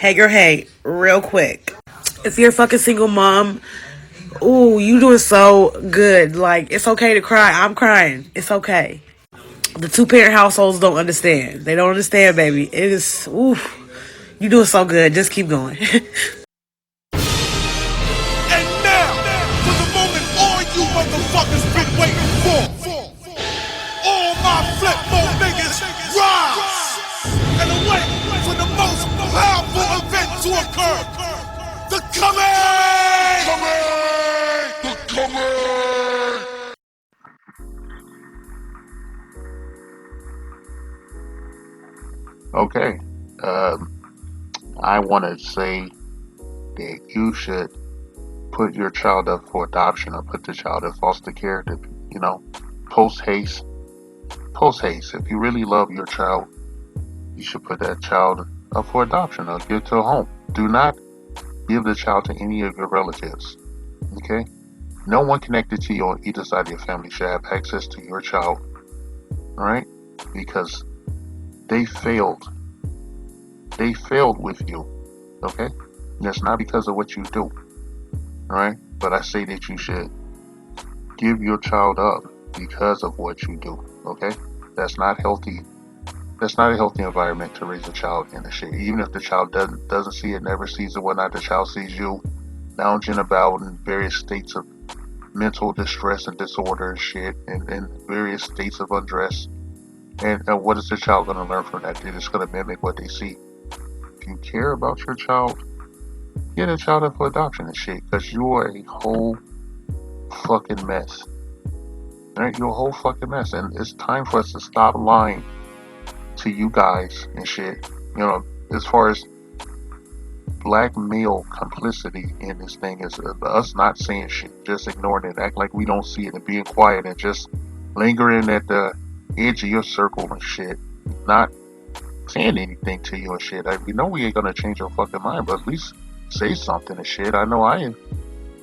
Hey girl, hey, real quick. If you're a fucking single mom, ooh, you doing so good. Like, it's okay to cry. I'm crying. It's okay. The two parent households don't understand. They don't understand, baby. It is, ooh, you doing so good. Just keep going. And now, for the moment all you motherfuckers been waiting for. All my flip mode niggas rise and await for the most powerful event to occur. The coming! The coming! Okay. Um, I want to say that you should put your child up for adoption or put the child in foster care to, you know, post haste. Post haste. If you really love your child, you should put that child up for adoption or give to a home. Do not give the child to any of your relatives. Okay? No one connected to you on either side of your family should have access to your child. Alright? Because they failed. They failed with you. Okay? That's not because of what you do. Alright? But I say that you should give your child up because of what you do. Okay? That's not healthy. That's not a healthy environment to raise a child in, the shit. Even if the child doesn't see it, never sees it, whatnot, the child sees you lounging about in various states of mental distress and disorder and shit, and various states of undress. And what is the child going to learn from that? They're just going to mimic what they see. If you care about your child, get a child up for adoption and shit, because you are a whole fucking mess. Right? You're a whole fucking mess, and it's time for us to stop lying to you guys and shit. You know, as far as black male complicity in this thing is us not saying shit, just ignoring it, act like we don't see it, and being quiet and just lingering at the edge of your circle and shit, not saying anything to you and shit. We know we ain't gonna change your fucking mind, but at least say something and shit. I know I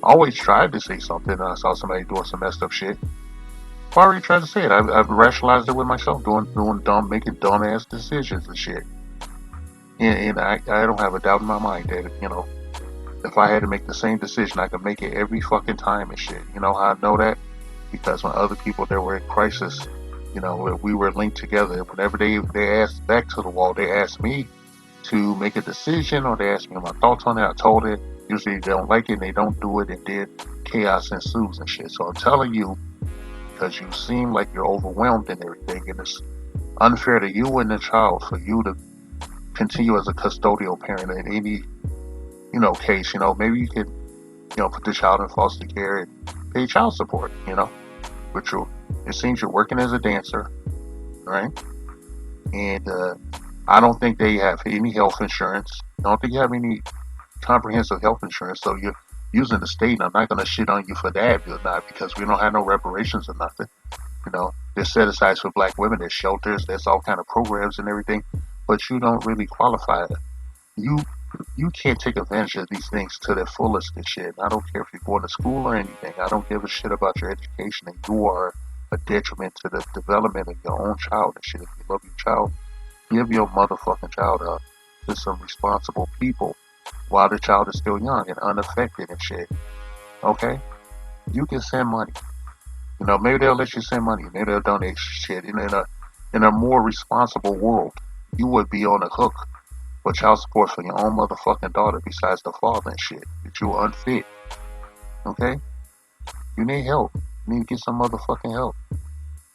always tried to say something. I saw somebody doing some messed up shit. I already tried to say it. I've rationalized it with myself, making dumbass decisions and shit. And I don't have a doubt in my mind that, you know, if I had to make the same decision, I could make it every fucking time and shit. You know how I know that? Because when other people that were in crisis, you know, we were linked together. Whenever they asked back to the wall, they asked me to make a decision or they asked me my thoughts on it. I told it. Usually they don't like it and they don't do it, and then chaos ensues and shit. So I'm telling you, because you seem like you're overwhelmed and everything, and it's unfair to you and the child for you to continue as a custodial parent in any, you know, case. You know, maybe you could, you know, put the child in foster care and pay child support, you know. But it seems you're working as a dancer, right? And I don't think they have any health insurance. I don't think you have any comprehensive health insurance. So you're using the state, and I'm not going to shit on you for that, not because we don't have no reparations or nothing. You know, there's set aside for black women, there's shelters, there's all kind of programs and everything, but you don't really qualify. You you can't take advantage of these things to their fullest and shit. I don't care if you're going to school or anything. I don't give a shit about your education, and you are a detriment to the development of your own child and shit. If you love your child, give your motherfucking child up to some responsible people while the child is still young and unaffected and shit. Okay? You can send money. You know, maybe they'll let you send money. Maybe they'll donate shit. In a more responsible world, you would be on the hook for child support for your own motherfucking daughter besides the father and shit. That you are unfit. Okay? You need help. You need to get some motherfucking help.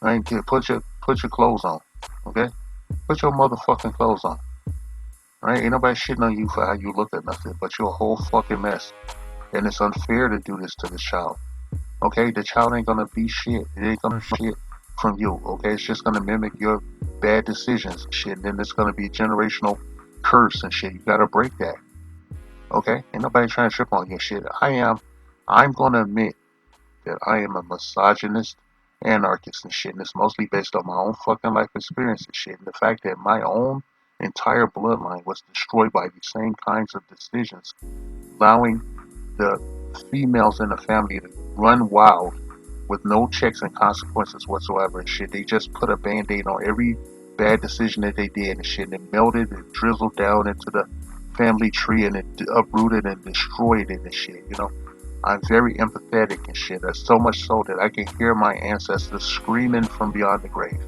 Right? Put your clothes on. Okay? Put your motherfucking clothes on. Right? Ain't nobody shitting on you for how you look or nothing, but you're a whole fucking mess. And it's unfair to do this to this child. Okay? The child ain't gonna be shit. It ain't gonna shit from you. Okay? It's just gonna mimic your bad decisions and shit. And then it's gonna be generational curse and shit. You gotta break that. Okay? Ain't nobody trying to trip on your shit. I'm gonna admit that I am a misogynist, anarchist and shit. And it's mostly based on my own fucking life experience and shit. And the fact that my own entire bloodline was destroyed by these same kinds of decisions, allowing the females in the family to run wild with no checks and consequences whatsoever and shit. They just put a band-aid on every bad decision that they did and shit, and it melted and drizzled down into the family tree and it uprooted and destroyed it and shit, you know. I'm very empathetic and shit. That's so much so that I can hear my ancestors screaming from beyond the grave,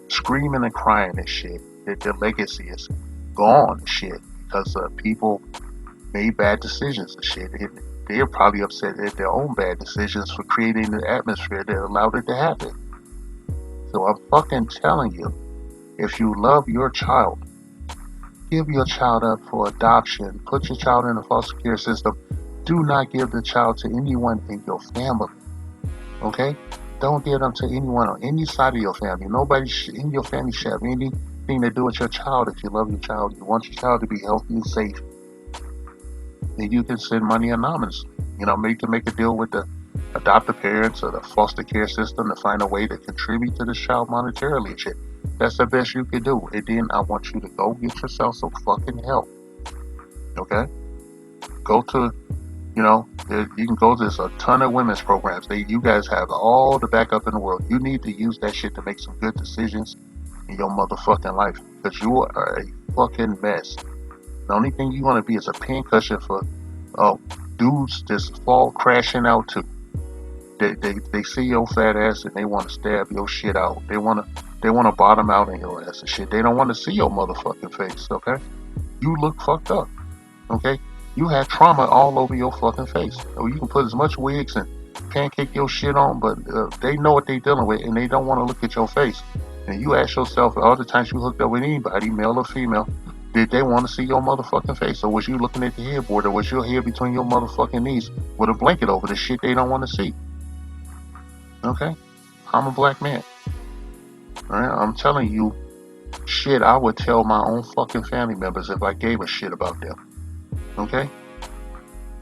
screaming and crying and shit. That their legacy is gone and shit because people made bad decisions and shit. And they're probably upset at their own bad decisions for creating the atmosphere that allowed it to happen. So I'm fucking telling you, if you love your child, give your child up for adoption. Put your child in the foster care system. Do not give the child to anyone in your family. Okay? Don't give them to anyone on any side of your family. Nobody in your family should have anything to do with your child. If you love your child, you want your child to be healthy and safe, then you can send money anonymously. You know, make a deal with the adoptive parents or the foster care system to find a way to contribute to the child monetarily and shit. That's the best you can do. And then I want you to go get yourself some fucking help. Okay? Go to, you know, you can go to a ton of women's programs. You guys have all the backup in the world. You need to use that shit to make some good decisions in your motherfucking life. Because you are a fucking mess. The only thing you want to be is a pincushion for dudes just fall crashing out too. They see your fat ass and they want to stab your shit out. They want to bottom out in your ass and shit. They don't want to see your motherfucking face. Okay, you look fucked up. Okay, you have trauma all over your fucking face. So you can put as much wigs and pancake your shit on, but they know what they're dealing with and they don't want to look at your face. And you ask yourself, all the times you hooked up with anybody, male or female, did they want to see your motherfucking face? Or was you looking at the headboard? Or was your head between your motherfucking knees with a blanket over the shit they don't want to see? Okay? I'm a black man. Alright? I'm telling you, shit I would tell my own fucking family members if I gave a shit about them. Okay?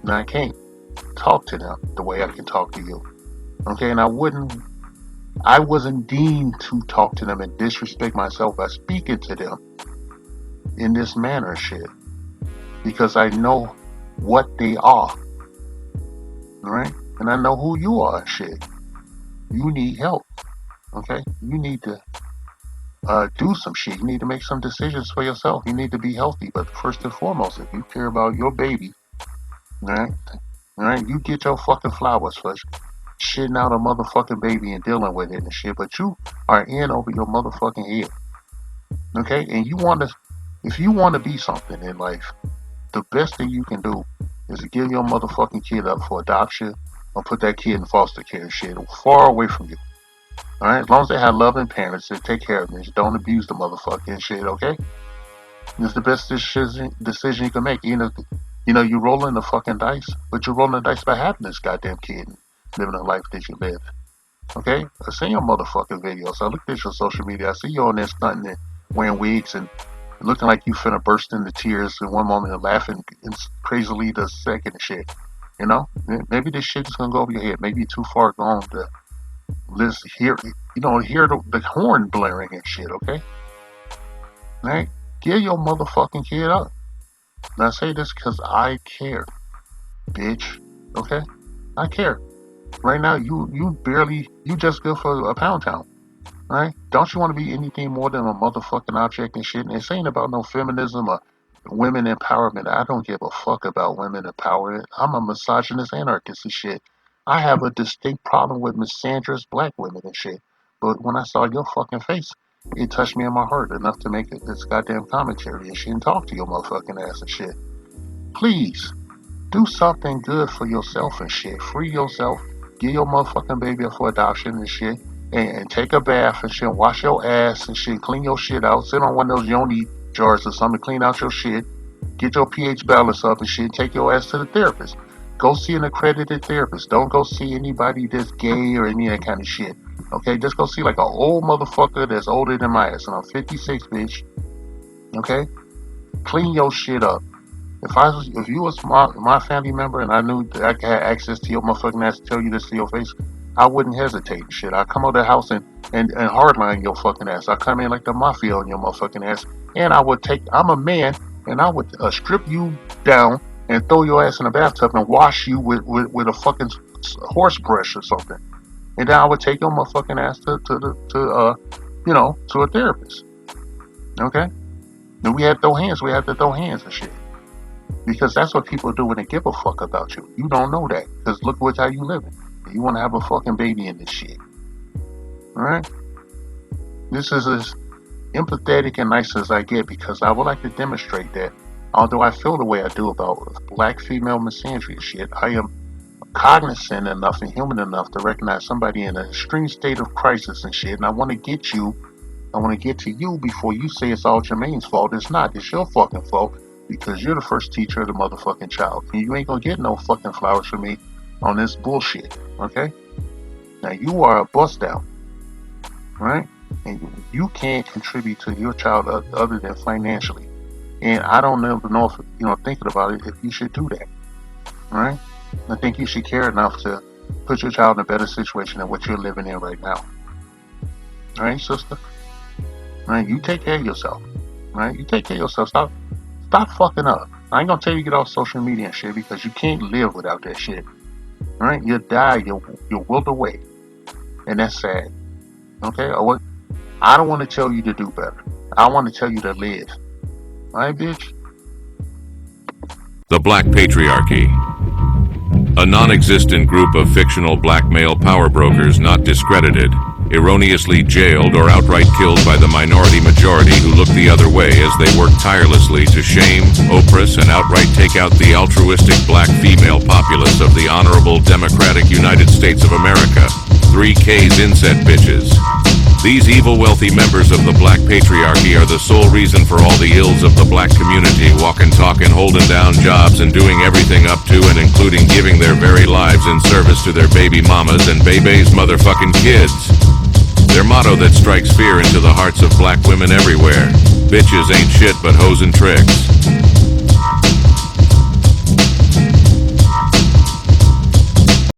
And I can't talk to them the way I can talk to you. Okay? And I wasn't deemed to talk to them and disrespect myself by speaking to them in this manner, shit, because I know what they are, right? And I know who you are, shit. You need help, okay? You need to do some shit. You need to make some decisions for yourself. You need to be healthy, but first and foremost, if you care about your baby, right? You get your fucking flowers first. Shitting out a motherfucking baby and dealing with it and shit, but you are in over your motherfucking head, okay? And if you want to be something in life, the best thing you can do is to give your motherfucking kid up for adoption or put that kid in foster care and shit far away from you. Alright? As long as they have loving parents that take care of them, just don't abuse the motherfucking shit, okay? It's the best decision you can make. Even if, you know, you're rolling the fucking dice, but you're rolling the dice by having this goddamn kid and living the life that you live. Okay? I see your motherfucking videos. I looked at your social media. I see you on there stunting and wearing wigs and looking like you finna burst into tears in one moment and laughing crazily the second and shit. You know? Maybe this shit is gonna go over your head. Maybe you're too far gone to hear the horn blaring and shit, okay? Right? Give your motherfucking kid up. And I say this because I care, bitch. Okay? I care. Right now, you just good for a pound town. Right? Don't you want to be anything more than a motherfucking object and shit? And this ain't about no feminism or women empowerment. I don't give a fuck about women empowerment. I'm a misogynist anarchist and shit. I have a distinct problem with misandrous black women and shit. But when I saw your fucking face, it touched me in my heart enough to make it this goddamn commentary and shit and talk to your motherfucking ass and shit. Please, do something good for yourself and shit. Free yourself. Give your motherfucking baby up for adoption and shit. And take a bath and shit, wash your ass and shit, clean your shit out, sit on one of those yoni jars or something, clean out your shit, get your pH balance up and shit, take your ass to the therapist. Go see an accredited therapist. Don't go see anybody that's gay or any of that kind of shit. Okay, just go see like an old motherfucker that's older than my ass, and I'm 56, bitch. Okay? Clean your shit up. If you was my family member and I knew that I had access to your motherfucking ass to tell you this to your face, I wouldn't hesitate and shit. I come out of the house and hardline your fucking ass. I come in like the mafia on your motherfucking ass. And I'm a man, and I would strip you down and throw your ass in a bathtub and wash you with a fucking horse brush or something. And then I would take your motherfucking ass to a therapist. Okay? And we had to throw hands and shit. Because that's what people do when they give a fuck about you. You don't know that. Because look how you living. You want to have a fucking baby in this shit. Alright? This is as empathetic and nice as I get because I would like to demonstrate that although I feel the way I do about black female misandry and shit, I am cognizant enough and human enough to recognize somebody in an extreme state of crisis and shit, and I want to get to you before you say it's all Jermaine's fault. It's not. It's your fucking fault because you're the first teacher of the motherfucking child. And you ain't gonna get no fucking flowers from me on this bullshit, okay? Now, you are a bust down, right? And you can't contribute to your child other than financially. And I don't ever know if, thinking about it, if you should do that, right? I think you should care enough to put your child in a better situation than what you're living in right now. All right, sister? All right, you take care of yourself. All right, you take care of yourself. Stop fucking up. I ain't gonna tell you to get off social media and shit because you can't live without that shit. All right, you'll die, you'll wilt away. And that's sad. Okay? I don't want to tell you to do better. I want to tell you to live. All right, bitch? The Black Patriarchy. A non-existent group of fictional black male power brokers not discredited, erroneously jailed or outright killed by the minority majority who look the other way as they work tirelessly to shame, oppress, and outright take out the altruistic black female populace of the honorable democratic United States of America. 3K's inset bitches. These evil wealthy members of the black patriarchy are the sole reason for all the ills of the black community, walking, talking, holding down jobs, and doing everything up to and including giving their very lives in service to their baby mamas and baby's motherfucking kids. Their motto that strikes fear into the hearts of black women everywhere: bitches ain't shit but hoes and tricks.